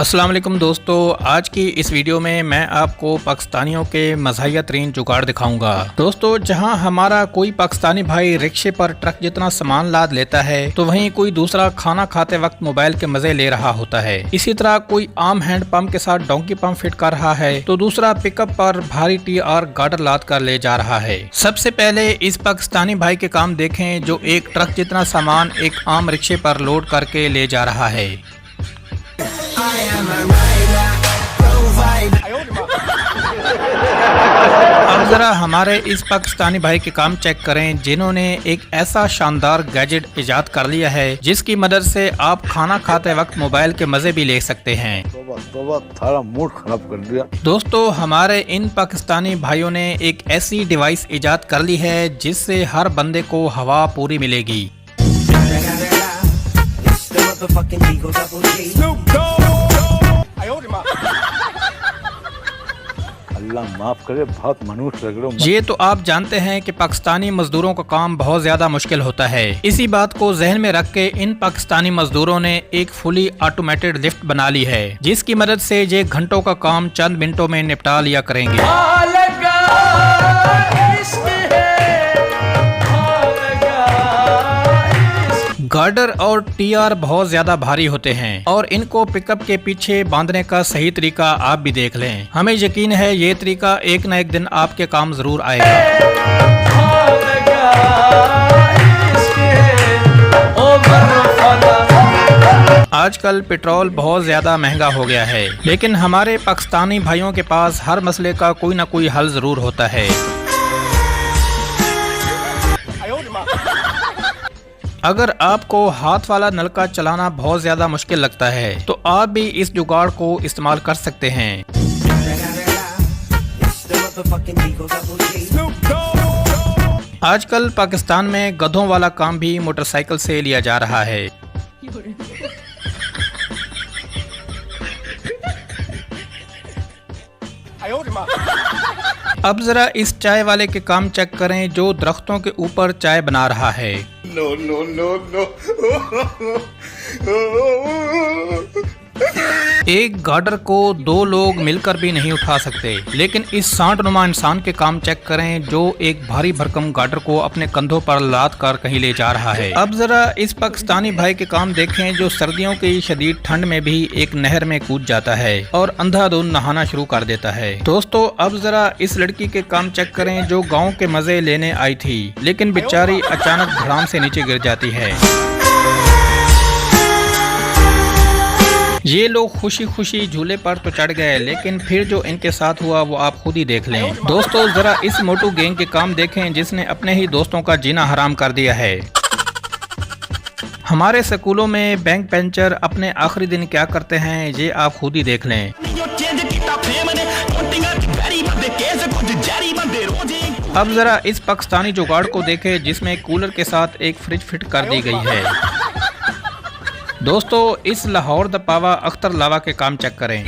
अस्सलाम वालेकुम दोस्तों, आज की इस वीडियो में मैं आपको पाकिस्तानियों के मज़ाहिया तरीन जुगाड़ दिखाऊंगा। दोस्तों, जहां हमारा कोई पाकिस्तानी भाई रिक्शे पर ट्रक जितना सामान लाद लेता है तो वहीं कोई दूसरा खाना खाते वक्त मोबाइल के मजे ले रहा होता है। इसी तरह कोई आम हैंड पंप के साथ डोंकी पंप फिट कर रहा है तो दूसरा पिकअप पर भारी TR गार्डर लाद कर ले जा रहा है। सबसे पहले इस पाकिस्तानी भाई के काम देखें जो एक ट्रक जितना सामान एक आम रिक्शे पर लोड करके ले जा रहा है। अब जरा हमारे इस पाकिस्तानी भाई के काम चेक करें जिन्होंने एक ऐसा शानदार गैजेट इजाद कर लिया है जिसकी मदद से आप खाना खाते वक्त मोबाइल के मजे भी ले सकते हैं। सारा मूड खराब कर दिया। दोस्तों, हमारे इन पाकिस्तानी भाइयों ने एक ऐसी डिवाइस इजाद कर ली है जिससे हर बंदे को हवा पूरी मिलेगी। अल्लाह माफ करे, बहुत मनुष्य लग रहे हो। ये तो आप जानते हैं कि पाकिस्तानी मजदूरों का काम बहुत ज्यादा मुश्किल होता है। इसी बात को जहन में रख के इन पाकिस्तानी मजदूरों ने एक फुली ऑटोमेटेड लिफ्ट बना ली है जिसकी मदद से ये घंटों का काम चंद मिनटों में निपटा लिया करेंगे। गार्डर और TR बहुत ज्यादा भारी होते हैं और इनको पिकअप के पीछे बांधने का सही तरीका आप भी देख लें। हमें यकीन है ये तरीका एक न एक दिन आपके काम जरूर आएगा। आजकल पेट्रोल बहुत ज्यादा महंगा हो गया है, लेकिन हमारे पाकिस्तानी भाइयों के पास हर मसले का कोई न कोई हल जरूर होता है। अगर आपको हाथ वाला नलका चलाना बहुत ज्यादा मुश्किल लगता है तो आप भी इस जुगाड़ को इस्तेमाल कर सकते हैं। आजकल पाकिस्तान में गधों वाला काम भी मोटरसाइकिल से लिया जा रहा है। अब जरा इस चाय वाले के काम चेक करें जो दरख्तों के ऊपर चाय बना रहा है। No no no no. एक गार्डर को दो लोग मिलकर भी नहीं उठा सकते, लेकिन इस सांडनुमा इंसान के काम चेक करें जो एक भारी भरकम गार्डर को अपने कंधों पर लाद कर कहीं ले जा रहा है। अब जरा इस पाकिस्तानी भाई के काम देखें जो सर्दियों की शदीद ठंड में भी एक नहर में कूद जाता है और अंधाधुंध नहाना शुरू कर देता है। दोस्तों, अब जरा इस लड़की के काम चेक करें जो गाँव के मजे लेने आई थी लेकिन बेचारी अचानक धड़ाम से नीचे गिर जाती है। ये लोग खुशी खुशी झूले पर तो चढ़ गए लेकिन फिर जो इनके साथ हुआ वो आप खुद ही देख लें। दोस्तों, जरा इस मोटू गैंग के काम देखें जिसने अपने ही दोस्तों का जीना हराम कर दिया है। हमारे स्कूलों में बैंक बेंचर अपने आखिरी दिन क्या करते हैं ये आप खुद ही देख लें। अब जरा इस पाकिस्तानी जुगाड़ को देखें जिसमें कूलर के साथ एक फ्रिज फिट कर दी गई है। दोस्तों, इस लाहौर द पावा अख्तर लावा के काम चेक करें।